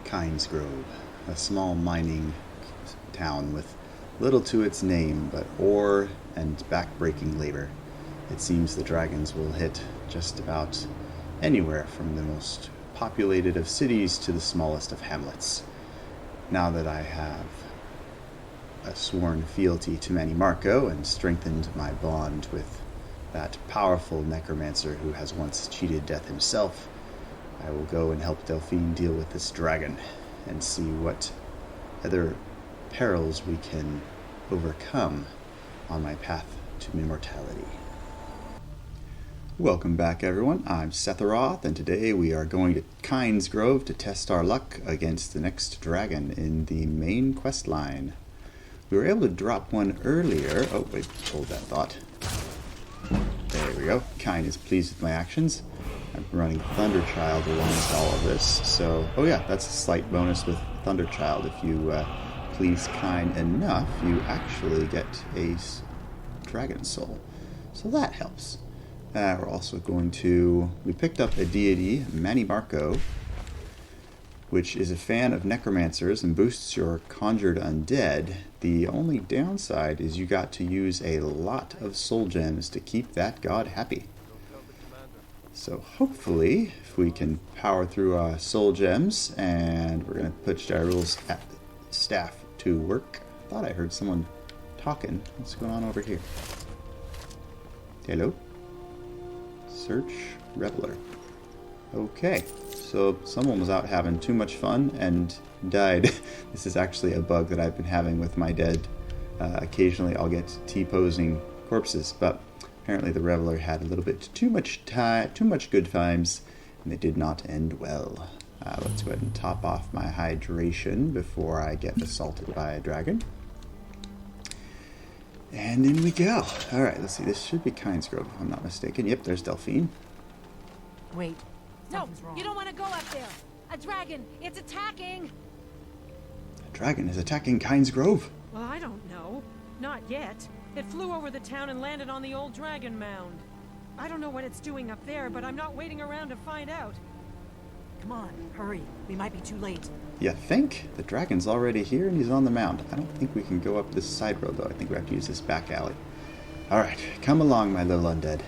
Kynesgrove, a small mining town with little to its name but ore and back-breaking labor. It seems the dragons will hit just about anywhere from the most populated of cities to the smallest of hamlets. Now that I have a sworn fealty to Manny Marco and strengthened my bond with that powerful necromancer who has once cheated death himself, I will go and help Delphine deal with this dragon and see what other perils we can overcome on my path to immortality. Welcome back, everyone. I'm Setharoth, and today we are going to Kynesgrove to test our luck against the next dragon in the main quest line. We were able to drop one earlier. Oh, wait, hold that thought. There we go. Kyne is pleased with my actions. I'm running Thunderchild along with all of this, so... Oh yeah, that's a slight bonus with Thunderchild. If you please Kyne enough, you actually get a Dragon Soul. So that helps. We're also going to... We picked up a deity, Manny Marco, which is a fan of necromancers and boosts your conjured undead. The only downside is you got to use a lot of soul gems to keep that god happy. So hopefully, if we can power through our soul gems, and we're going to put Gyril's staff to work. I thought I heard someone talking. What's going on over here? Hello? Search Reveler. Okay, so someone was out having too much fun and died. This is actually a bug that I've been having with my dead. Occasionally I'll get T-posing corpses, but apparently the Reveler had a little bit too much good times, and they did not end well. Let's go ahead and top off my hydration before I get assaulted by a dragon. And in we go. Alright, let's see. This should be Kynesgrove, if I'm not mistaken. Yep, there's Delphine. Wait. No, you don't want to go up there. A dragon, it's attacking. A dragon is attacking Kynesgrove? Well, I don't know. Not yet. It flew over the town and landed on the old dragon mound. I don't know what it's doing up there, but I'm not waiting around to find out. Come on, hurry. We might be too late. You think? The dragon's already here and he's on the mound. I don't think we can go up this side road, though. I think we have to use this back alley. Alright, come along, my little undead.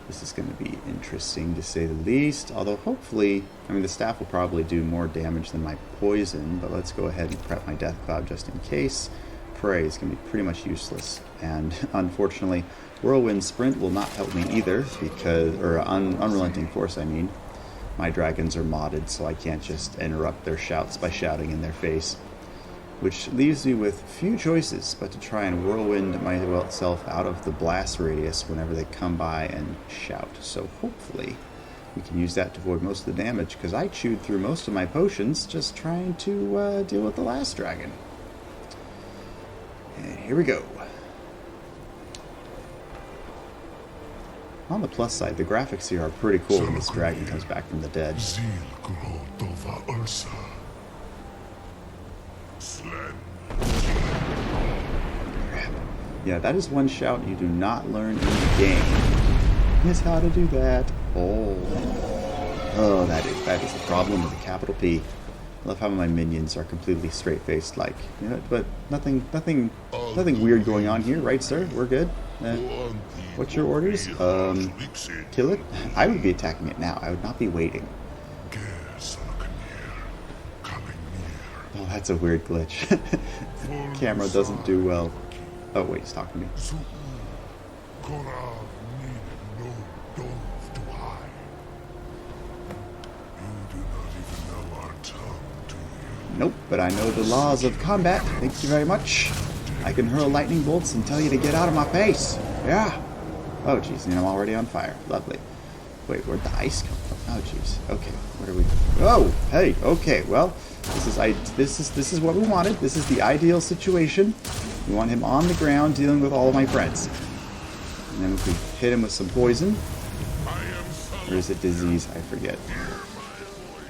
This is going to be interesting, to say the least. Although, hopefully, I mean, the staff will probably do more damage than my poison, but let's go ahead and prep my Death Cloud just in case. Prey is going to be pretty much useless, and unfortunately, Whirlwind Sprint will not help me either, because, or Unrelenting Force, I mean. My dragons are modded, so I can't just interrupt their shouts by shouting in their face. Which leaves me with few choices but to try and whirlwind myself out of the blast radius whenever they come by and shout. So hopefully we can use that to avoid most of the damage, because I chewed through most of my potions just trying to deal with the last dragon. And here we go. On the plus side, the graphics here are pretty cool when this dragon comes back from the dead. Yeah, that is one shout you do not learn in the game. Is how to do that. Oh, that is the problem with a capital P. I love how my minions are completely straight-faced, like, you know, but nothing weird going on here, right, sir? We're good. What's your orders? Kill it? I would be attacking it now. I would not be waiting. Oh, that's a weird glitch. Camera doesn't do well. Oh, wait, he's talking to me. Nope, but I know the laws of combat. Thank you very much. I can hurl lightning bolts and tell you to get out of my face. Yeah. Oh, jeez, and I'm already on fire. Lovely. Wait, where'd the ice come from? Oh, jeez. Okay, what are we... Oh, hey, okay, well, this is what we wanted. This is the ideal situation. We want him on the ground dealing with all of my friends. And then if we hit him with some poison... Or is it disease? I forget.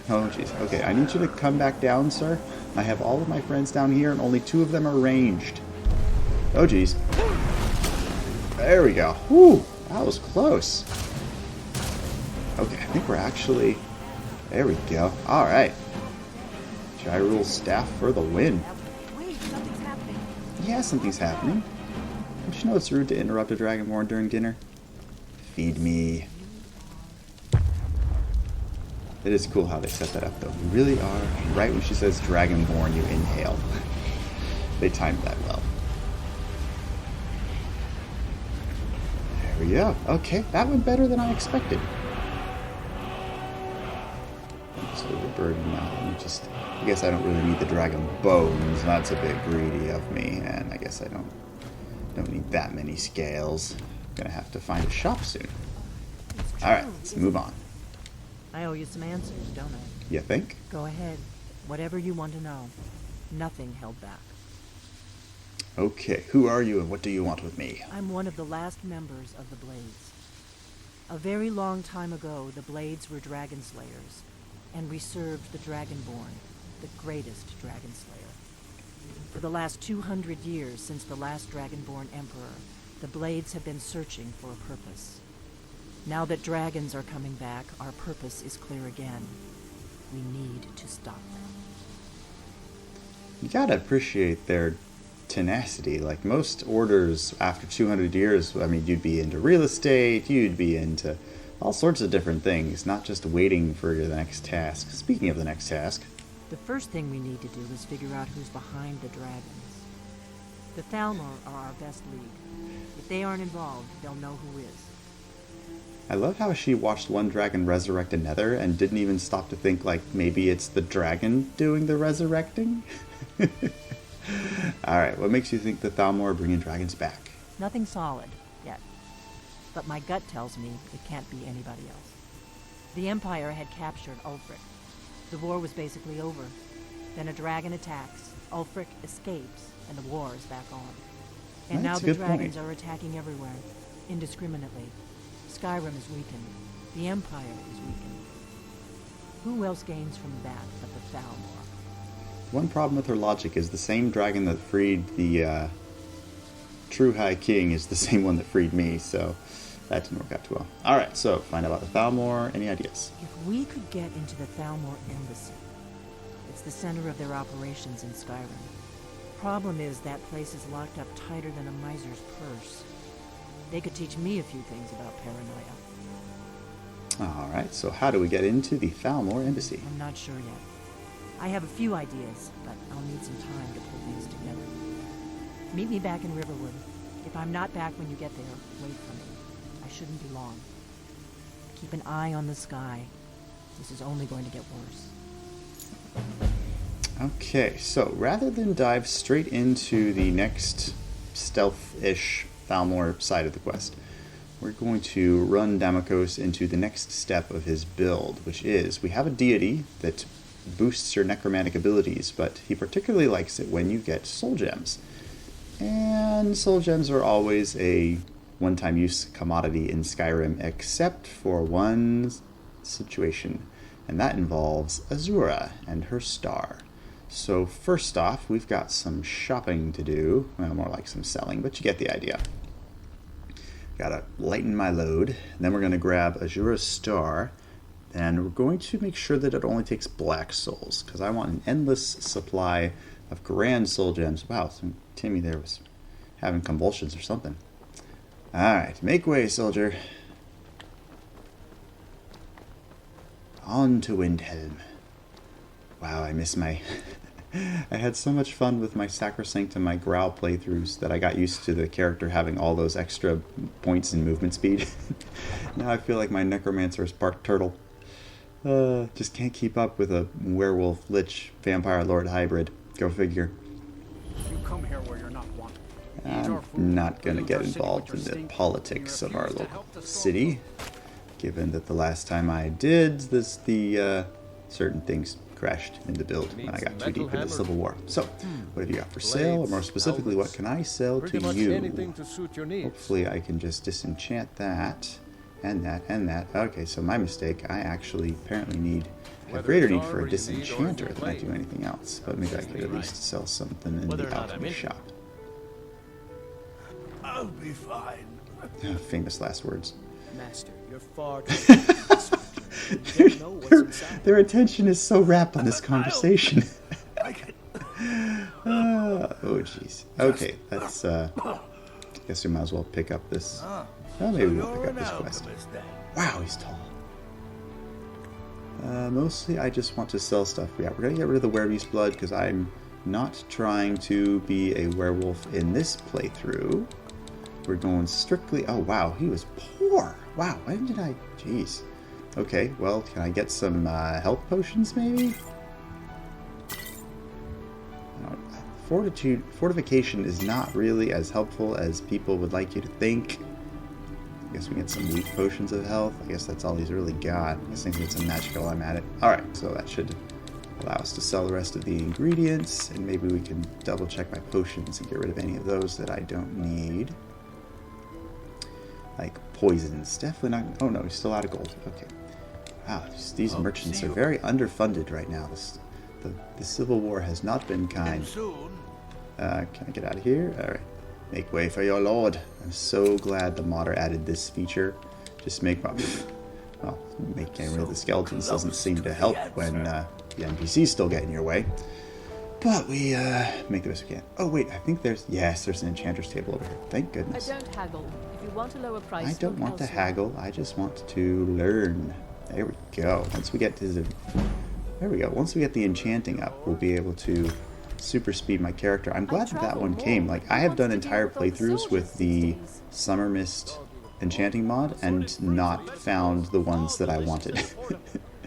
Oh, jeez. Okay, I need you to come back down, sir. I have all of my friends down here, and only 2 of them are ranged. Oh, jeez. There we go. Whew, that was close. Okay, I think we're actually... There we go. Alright. Hyrule Staff for the win. Wait, something's happening. Yeah, something's happening. Don't you know it's rude to interrupt a Dragonborn during dinner? Feed me. It is cool how they set that up, though. You really are. Right when she says Dragonborn, you inhale. They timed that well. There we go. Okay, that went better than I expected. So the bird now. Let me just. I guess I don't really need the dragon bones. That's a bit greedy of me, and I guess I don't need that many scales. I'm gonna have to find a shop soon. All right, let's move on. I owe you some answers, don't I? You think? Go ahead. Whatever you want to know. Nothing held back. Okay, who are you and what do you want with me? I'm one of the last members of the Blades. A very long time ago, the Blades were dragon slayers, and we served the Dragonborn, the greatest dragon slayer. For the last 200 years since the last Dragonborn Emperor, the Blades have been searching for a purpose. Now that dragons are coming back, our purpose is clear again. We need to stop them. You gotta appreciate their tenacity. Like most orders after 200 years, I mean, you'd be into real estate, you'd be into all sorts of different things, not just waiting for the next task. Speaking of the next task, The first thing we need to do is figure out who's behind the dragons. The Thalmor are our best lead. If they aren't involved, they'll know who is. I love how she watched one dragon resurrect another and didn't even stop to think, like, maybe it's the dragon doing the resurrecting? Alright, what makes you think the Thalmor are bringing dragons back? Nothing solid, yet. But my gut tells me it can't be anybody else. The Empire had captured Ulfric. The war was basically over. Then a dragon attacks, Ulfric escapes, and the war is back on. And That's now a the good dragons point. are attacking everywhere, indiscriminately. Skyrim is weakened. The Empire is weakened. Who else gains from that but the Thalmor? One problem with her logic is the same dragon that freed the True High King is the same one that freed me, so that didn't work out too well. Alright, so find out about the Thalmor. Any ideas? If we could get into the Thalmor embassy, it's the center of their operations in Skyrim. Problem is that place is locked up tighter than a miser's purse. They could teach me a few things about paranoia. Alright, so how do we get into the Thalmor embassy? I'm not sure yet. I have a few ideas, but I'll need some time to pull things together. Meet me back in Riverwood. If I'm not back when you get there, wait for me. I shouldn't be long. Keep an eye on the sky. This is only going to get worse. Okay, so rather than dive straight into the next stealth-ish Thalmor side of the quest, we're going to run Damokos into the next step of his build, which is, we have a deity that boosts your necromantic abilities, but he particularly likes it when you get soul gems. And soul gems are always a one-time use commodity in Skyrim, except for one situation, and that involves Azura and her star. So first off, we've got some shopping to do. Well, more like some selling, but you get the idea. Gotta lighten my load. Then we're gonna grab Azura's star, and we're going to make sure that it only takes black souls, because I want an endless supply of grand soul gems. Wow, so Timmy there was having convulsions or something. Alright, make way, soldier. On to Windhelm. Wow, I miss my... I had so much fun with my Sacrosanct and my Growl playthroughs that I got used to the character having all those extra points in movement speed. Now I feel like my Necromancer is part turtle. Just can't keep up with a werewolf, lich, vampire lord hybrid. Go figure. You come here where you're not wanted. I'm not going to get involved in the politics of our local city, given that the last time I did this, certain things crashed in the build when I got too deep into Civil War. So, what have you got for sale, or more specifically, what can I sell to you? Hopefully I can just disenchant that, and that, and that. Okay, so my mistake, I actually apparently have greater need for a disenchanter than I do anything else, but maybe I could at least sell something in the alchemy shop. I'll be fine. Famous last words. Master, you're far too... Their attention is so rapt on this conversation. Oh, jeez. Okay, let's, I guess we might as well pick up this. Oh, maybe we'll pick up this quest. Wow, he's tall. Mostly I just want to sell stuff. Yeah, we're going to get rid of the werewolf's blood because I'm not trying to be a werewolf in this playthrough. We're going strictly... Oh, wow, he was poor. Wow, why didn't I... Jeez. Okay, well, can I get some health potions, maybe? Fortification is not really as helpful as people would like you to think. I guess we get some weak potions of health. I guess that's all he's really got. I think it's a magic while I'm at it. Alright, so that should allow us to sell the rest of the ingredients, and maybe we can double check my potions and get rid of any of those that I don't need. Like poisons. Definitely not... Oh no, he's still out of gold. Okay. Wow, these merchants are very underfunded right now. The Civil War has not been kind. Can I get out of here? Alright. Make way for your lord. I'm so glad the modder added this feature. Just make my... Well, getting rid of the skeletons doesn't seem to help when the NPCs still get in your way. But we make the best we can. Oh wait, I think there's... Yes, there's an enchanter's table over here. Thank goodness. I don't haggle. If you want a lower price... I don't want to haggle. I just want to learn. There we go. Once we get to the... There we go. Once we get the enchanting up, we'll be able to super speed my character. I'm glad that one came. Like, I have done entire playthroughs with the Summer Mist enchanting mod and not found the ones that I wanted.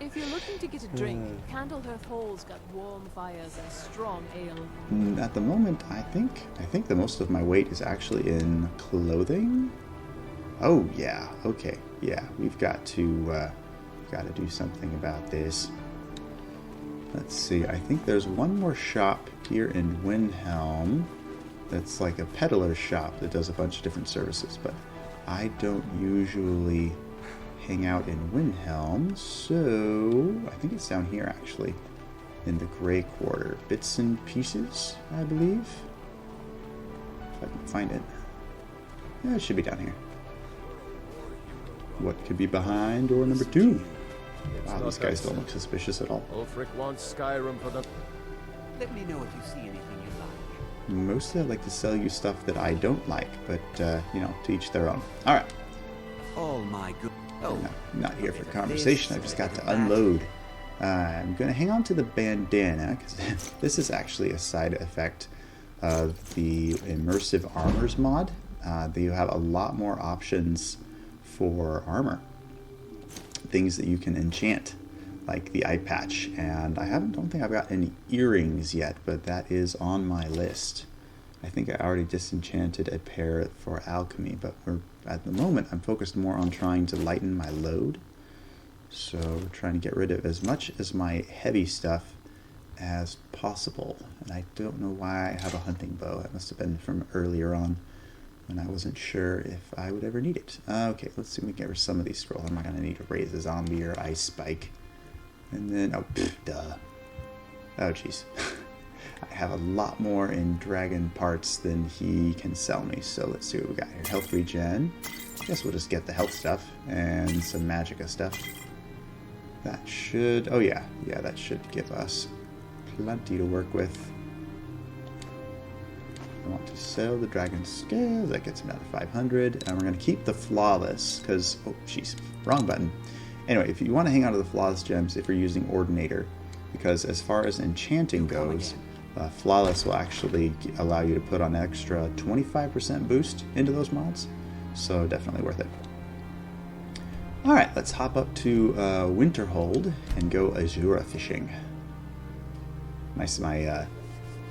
If you're looking to get a drink, Candlehearth Hall's got warm fires and strong ale. At the moment, I think the most of my weight is actually in clothing. Oh yeah, okay, yeah, we've got to do something about this. Let's see, I think there's one more shop here in Windhelm that's like a peddler's shop that does a bunch of different services, but I don't usually hang out in Windhelm, so I think it's down here actually, in the Grey Quarter. Bits and Pieces, I believe, if I can find it. Yeah, it should be down here. What could be behind door number 2? Wow, these guys don't look suspicious at all. Ulfric wants Skyrim for the... Let me know if you see anything you like. Mostly I like to sell you stuff that I don't like, but, you know, to each their own. Alright. Oh my good... Oh, No, I'm not here for conversation, I've just got to unload. I'm going to hang on to the bandana, because this is actually a side effect of the Immersive Armors mod. You have a lot more options for armor. Things that you can enchant, like the eye patch, and I don't think I've got any earrings yet, but that is on my list. I think I already disenchanted a pair for alchemy, but at the moment I'm focused more on trying to lighten my load. So we're trying to get rid of as much as my heavy stuff as possible. And I don't know why I have a hunting bow. That must have been from earlier on when I wasn't sure if I would ever need it. Okay, let's see if we can get rid of some of these scrolls. I'm not going to need to raise a zombie or ice spike. And then, oh, duh. Oh, jeez. I have a lot more in dragon parts than he can sell me. So let's see what we got here. Health regen. I guess we'll just get the health stuff and some magicka stuff. That should, oh yeah, that should give us plenty to work with. I want to sell the dragon scales. That gets me down to 500. And we're going to keep the flawless because, oh, jeez, wrong button. Anyway, if you want to hang on to the flawless gems, if you're using Ordinator, because as far as enchanting goes, flawless will actually allow you to put on an extra 25% boost into those mods. So definitely worth it. Alright, let's hop up to Winterhold and go Azura fishing. My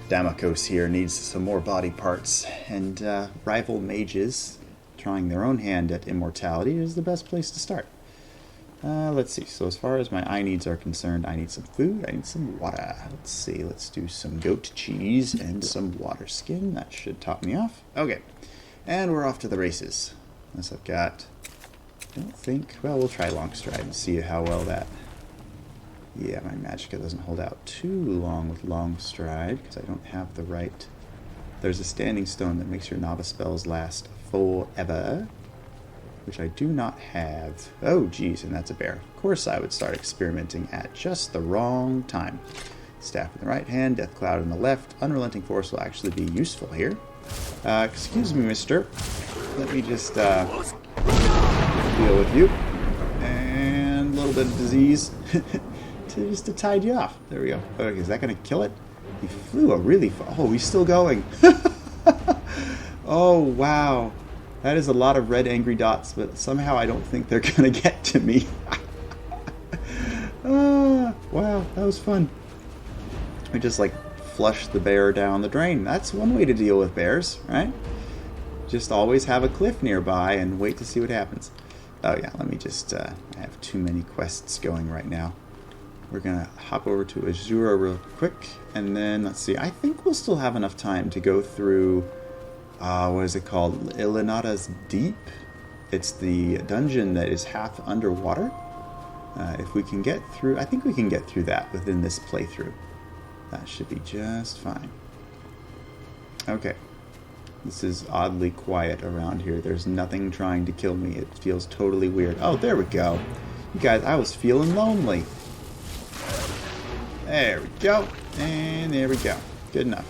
Damokos here needs some more body parts, and rival mages trying their own hand at immortality is the best place to start. Let's see, so as far as my eye needs are concerned, I need some food, I need some water. Let's see, let's do some goat cheese and some water skin. That should top me off. Okay, and we're off to the races. Unless I've got... I don't think... Well, we'll try Longstride and see how well that... Yeah, my magicka doesn't hold out too long with Longstride, because I don't have the right... There's a standing stone that makes your novice spells last forever, which I do not have. Oh, geez, and that's a bear. Of course I would start experimenting at just the wrong time. Staff in the right hand, Death Cloud in the left. Unrelenting Force will actually be useful here. Excuse me, mister. Let me just deal with you. And a little bit of disease just to tide you off. There we go. Okay, is that going to kill it? He flew a really far. Oh, he's still going. Oh, wow. That is a lot of red angry dots, but somehow I don't think they're going to get to me. Wow, that was fun. We just like flush the bear down the drain. That's one way to deal with bears, right? Just always have a cliff nearby and wait to see what happens. Oh yeah, let me just, I have too many quests going right now. We're going to hop over to Azura real quick, and then, let's see, I think we'll still have enough time to go through, what is it called? Ilinalta's Deep? It's the dungeon that is half underwater. If we can get through, I think we can get through that within this playthrough. That should be just fine. Okay. This is oddly quiet around here. There's nothing trying to kill me. It feels totally weird. Oh, there we go. You guys, I was feeling lonely. There we go. And there we go. Good enough.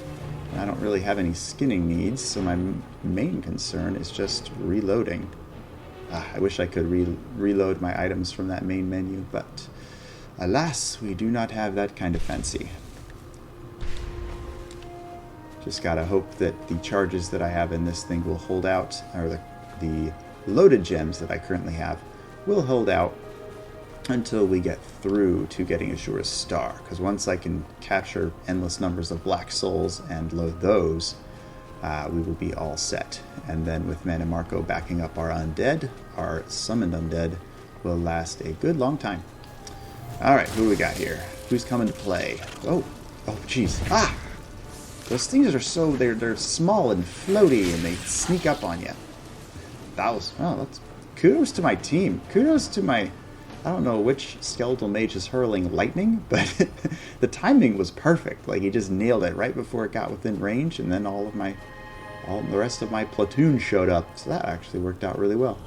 I don't really have any skinning needs, so my main concern is just reloading. I wish I could reload my items from that main menu, but alas, we do not have that kind of fancy. Just gotta hope that the charges that I have in this thing will hold out, or the loaded gems that I currently have will hold out until we get through to getting Azura's Star. Because once I can capture endless numbers of black souls and load those, we will be all set. And then with Mana Marco backing up our undead, our summoned undead will last a good long time. Alright, who we got here? Who's coming to play? Oh, jeez. Ah! Those things are so, they're small and floaty and they sneak up on you. That's kudos to my team. Kudos to my, I don't know which skeletal mage is hurling lightning, but the timing was perfect. Like, he just nailed it right before it got within range, and then all the rest of my platoon showed up. So that actually worked out really well.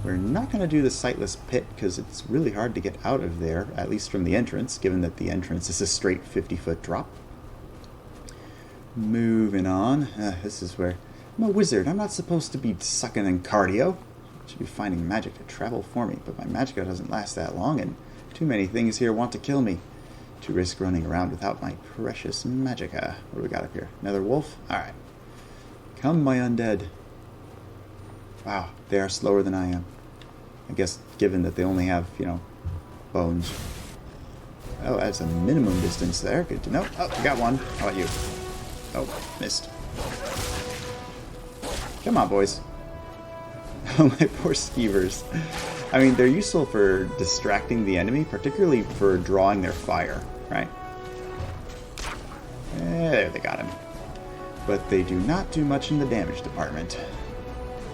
We're not going to do the Sightless Pit because it's really hard to get out of there, at least from the entrance, given that the entrance is a straight 50-foot drop. Moving on. This is where I'm a wizard. I'm not supposed to be sucking in cardio. I should be finding magic to travel for me, but my magicka doesn't last that long, and too many things here want to kill me to risk running around without my precious magicka. What do we got up here? Another wolf? Alright. Come, my undead. Wow, they are slower than I am. I guess given that they only have, bones. Oh, that's a minimum distance there. Good to know. Oh, we got one. How about you? Oh, missed. Come on, boys. Oh, my poor skeevers. I mean, they're useful for distracting the enemy, particularly for drawing their fire, right? There, they got him. But they do not do much in the damage department.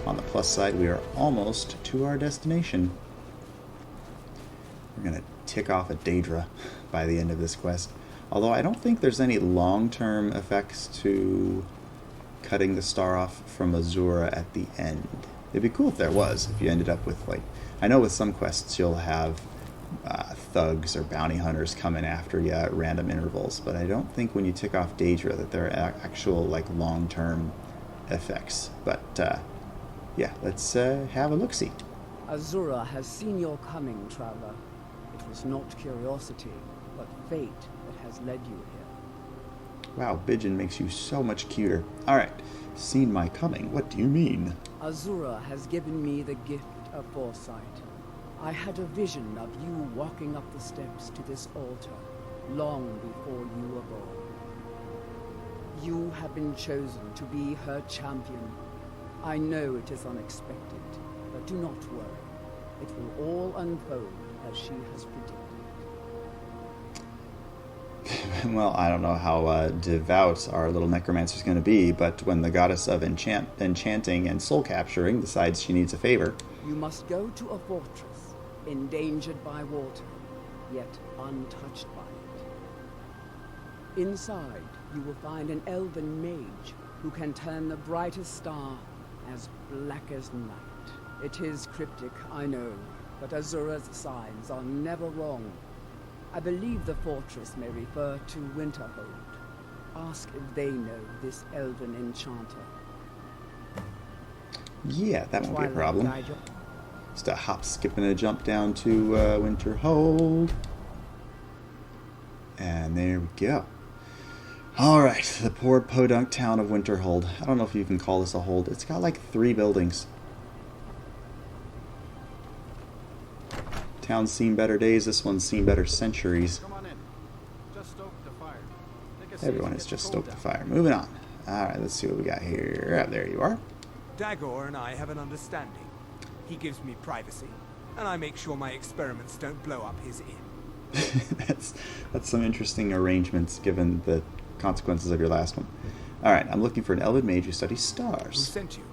On the plus side, we are almost to our destination. We're going to tick off a Daedra by the end of this quest. Although I don't think there's any long-term effects to cutting the star off from Azura at the end. It'd be cool if there was, if you ended up with, like, I know with some quests you'll have thugs or bounty hunters coming after you at random intervals, but I don't think when you tick off Daedra that there are actual, like, long-term effects. But, yeah, let's have a look-see. Azura has seen your coming, traveler. It was not curiosity, but fate that has led you here. Wow, Bidgen makes you so much cuter. Alright, seen my coming, what do you mean? Azura has given me the gift of foresight. I had a vision of you walking up the steps to this altar, long before you were born. You have been chosen to be her champion. I know it is unexpected, but do not worry. It will all unfold as she has predicted. Well, I don't know how devout our little necromancer is going to be, but when the goddess of enchanting and soul capturing decides she needs a favor... You must go to a fortress, endangered by water, yet untouched by it. Inside, you will find an elven mage who can turn the brightest star as black as night. It is cryptic, I know, but Azura's signs are never wrong. I believe the fortress may refer to Winterhold. Ask if they know this elven enchanter. Yeah, that won't be a Twilight problem. guide your- Just a hop, skip, and a jump down to Winterhold. And there we go. Alright, the poor podunk town of Winterhold. I don't know if you can call this a hold. It's got like 3 buildings. Town's seen better days, this one's seen better centuries. Come on in. Just stoke the fire. Take a seat Everyone and has get just the cold stoked the down. fire. Moving on. Alright, let's see what we got here. Oh, there you are. Dagor and I have an understanding. He gives me privacy, and I make sure my experiments don't blow up his inn. that's some interesting arrangements given the consequences of your last one. Alright, I'm looking for an elven mage who studies Who stars. sent you?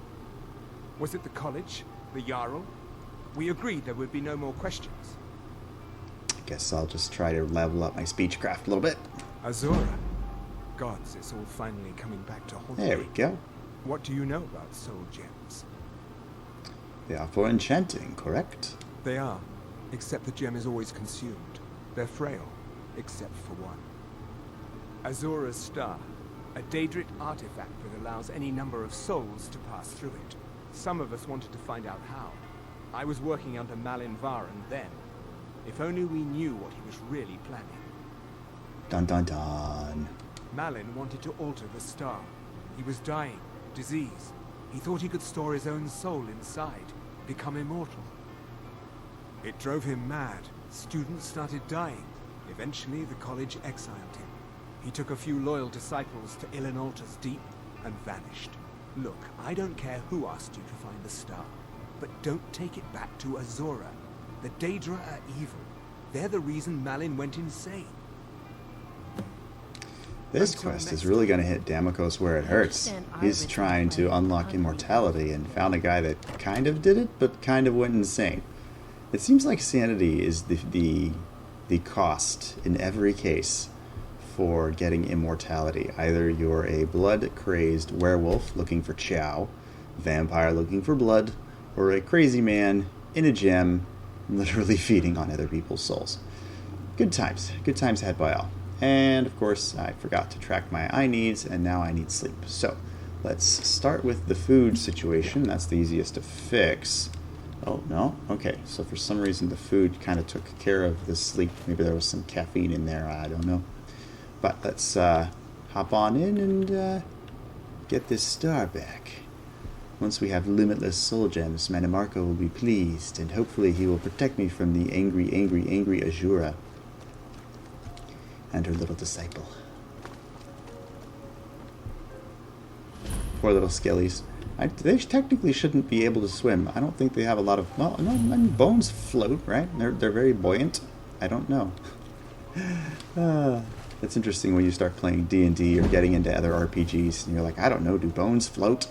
Was it the college? The Jarl? We agreed there would be no more questions. I guess I'll just try to level up my speechcraft a little bit. Azura. Gods, it's all finally coming back to haunt There me. we go. What do you know about soul gems? They are for enchanting, correct? They are, except the gem is always consumed. They're frail, except for one. Azura's star, a Daedric artifact that allows any number of souls to pass through it. Some of us wanted to find out how. I was working under Malin Varen then. If only we knew what he was really planning. Dun dun dun. Malin wanted to alter the star. He was dying, disease. He thought he could store his own soul inside, become immortal. It drove him mad. Students started dying. Eventually, the college exiled him. He took a few loyal disciples to Ilinalta's deep and vanished. Look, I don't care who asked you to find the star, but don't take it back to Azura. The Daedra are evil. They're the reason Malin went insane. This quest is really going to hit Damokos where it hurts. He's trying to unlock immortality and found a guy that kind of did it, but kind of went insane. It seems like sanity is the cost in every case for getting immortality. Either you're a blood-crazed werewolf looking for chow, vampire looking for blood, or a crazy man in a gem literally feeding on other people's souls. Good times had by all. And of course, I forgot to track my eye needs, and now I need sleep. So, let's start with the food situation. That's the easiest to fix. Oh, no? Okay, so for some reason the food kind of took care of the sleep. Maybe there was some caffeine in there, I don't know. But let's hop on in and get this star back. Once we have limitless soul gems, Manimarco will be pleased, and hopefully he will protect me from the angry Azura and her little disciple. Poor little skellies. They technically shouldn't be able to swim. I don't think they have a lot of... Well, no, I mean, bones float, right? They're very buoyant. I don't know. It's interesting when you start playing D&D or getting into other RPGs, and you're like, I don't know, do bones float?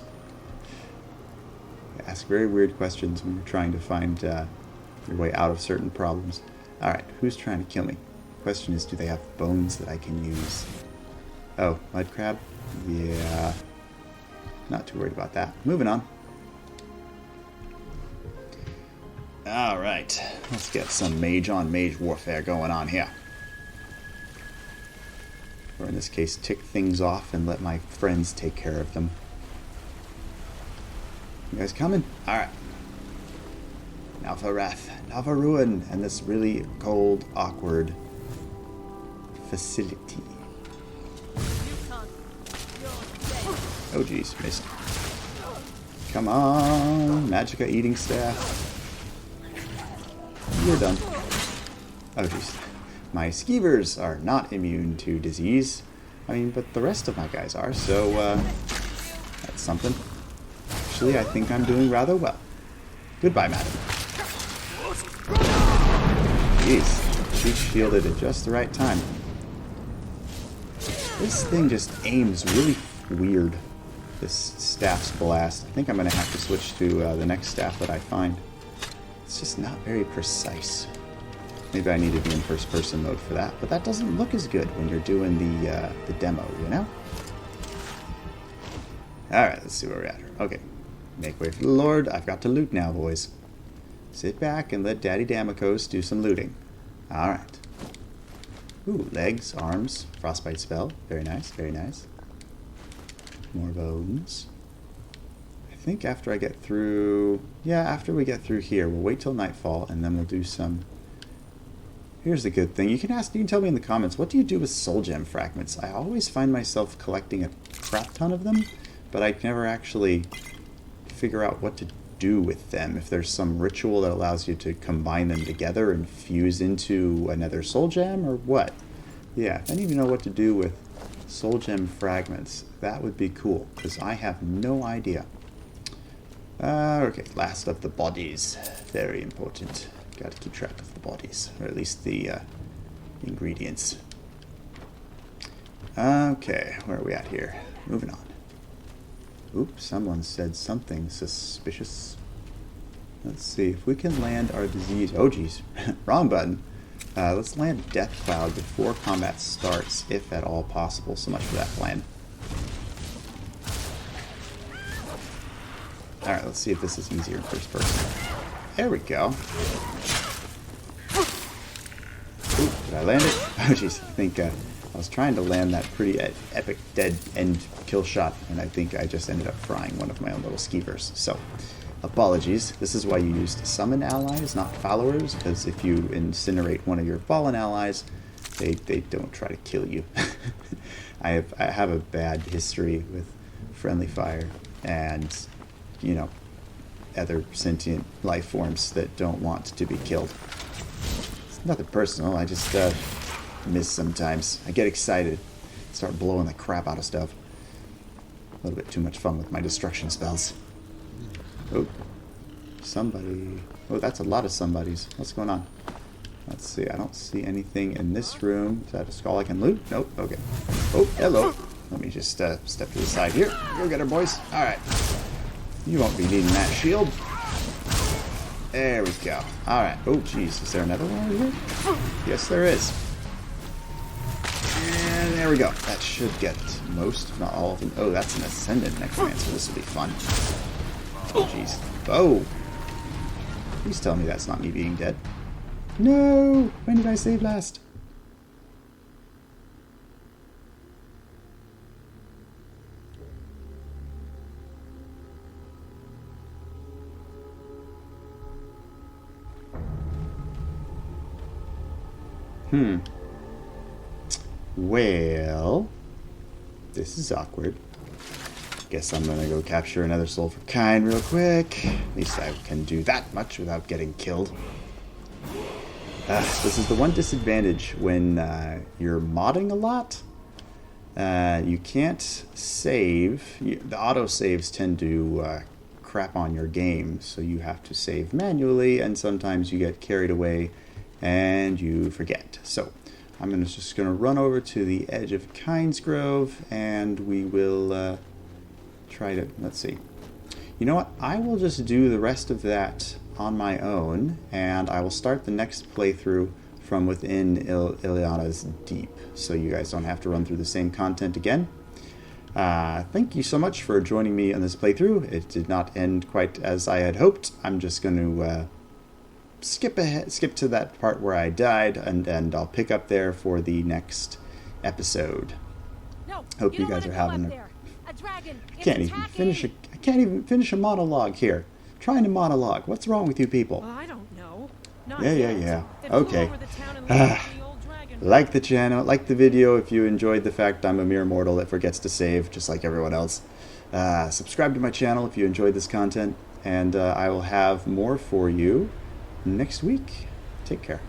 You ask very weird questions when you're trying to find your way out of certain problems. Alright, who's trying to kill me? Question is, do they have bones that I can use? Oh, mud crab? Yeah. Not too worried about that. Moving on. Alright, let's get some mage-on-mage warfare going on here. Or in this case, tick things off and let my friends take care of them. You guys coming? Alright. Now for Wrath, now for Ruin, and this really cold, awkward facility. Oh geez, missed. Come on, Magicka eating staff. You're done. Oh geez. My skeevers are not immune to disease. I mean, but the rest of my guys are, so that's something. Actually, I think I'm doing rather well. Goodbye, madam. Jeez, she shielded at just the right time. This thing just aims really weird. This staff's blast. I think I'm going to have to switch to the next staff that I find. It's just not very precise. Maybe I need to be in first-person mode for that, but that doesn't look as good when you're doing the demo, you know? Alright, let's see where we're at here. Okay. Make way for the Lord. I've got to loot now, boys. Sit back and let Daddy Damokos do some looting. Alright. Ooh, legs, arms, frostbite spell. Very nice, very nice. More bones. I think after I get through... Yeah, after we get through here, we'll wait till nightfall, and then we'll do some... Here's the good thing. You can tell me in the comments, what do you do with soul gem fragments? I always find myself collecting a crap ton of them, but I never actually figure out what to do with them. If there's some ritual that allows you to combine them together and fuse into another soul gem, or what? Yeah, if any of you know what to do with soul gem fragments, that would be cool, because I have no idea. Okay, last of the bodies. Very important. Got to keep track of the bodies, or at least the ingredients. Okay, where are we at here? Moving on. Oops, someone said something suspicious. Let's see if we can land our disease. Oh, geez, wrong button. Let's land Death Cloud before combat starts, if at all possible. So much for that plan. Alright, let's see if this is easier in first person. There we go. Ooh, did I land it? Oh, jeez. I think I was trying to land that pretty epic dead end kill shot, and I think I just ended up frying one of my own little skeevers. So, apologies. This is why you use to summon allies, not followers, because if you incinerate one of your fallen allies, they don't try to kill you. I have a bad history with friendly fire, and, you know, other sentient life forms that don't want to be killed. It's nothing personal, I just miss sometimes. I get excited, start blowing the crap out of stuff. A little bit too much fun with my destruction spells. Oh, somebody. Oh, that's a lot of somebodies. What's going on? Let's see, I don't see anything in this room. Is that a skull I can loot? Nope, okay. Oh, hello. Let me just step to the side here. Go get her, boys. Alright. You won't be needing that shield. There we go. Alright. Oh, jeez. Is there another one over here? Yes, there is. And there we go. That should get most, if not all of them. Oh, that's an Ascendant Necromancer. This will be fun. Oh, jeez. Oh! Please tell me that's not me being dead. No! When did I save last? Well, this is awkward. Guess I'm gonna go capture another soul for kind real quick. At least I can do that much without getting killed. This is the one disadvantage when you're modding a lot. You can't save. The autosaves tend to crap on your game, so you have to save manually, and sometimes you get carried away and you forget. So I'm just going to run over to the edge of Kingsgrove, and we will try to, let's see. You know what? I will just do the rest of that on my own, and I will start the next playthrough from within Ilinalta's Deep, so you guys don't have to run through the same content again. Thank you so much for joining me on this playthrough. It did not end quite as I had hoped. I'm just going to skip to that part where I died, and I'll pick up there for the next episode. No, Hope you guys are having a dragon. I can't even finish a monologue here. Trying to monologue. What's wrong with you people? Well, I don't know. Not Yeah. yet. It flew Okay. over the town and landed on the old dragon. Like the channel, like the video if you enjoyed the fact I'm a mere mortal that forgets to save, just like everyone else. Subscribe to my channel if you enjoyed this content, and I will have more for you next week. Take care.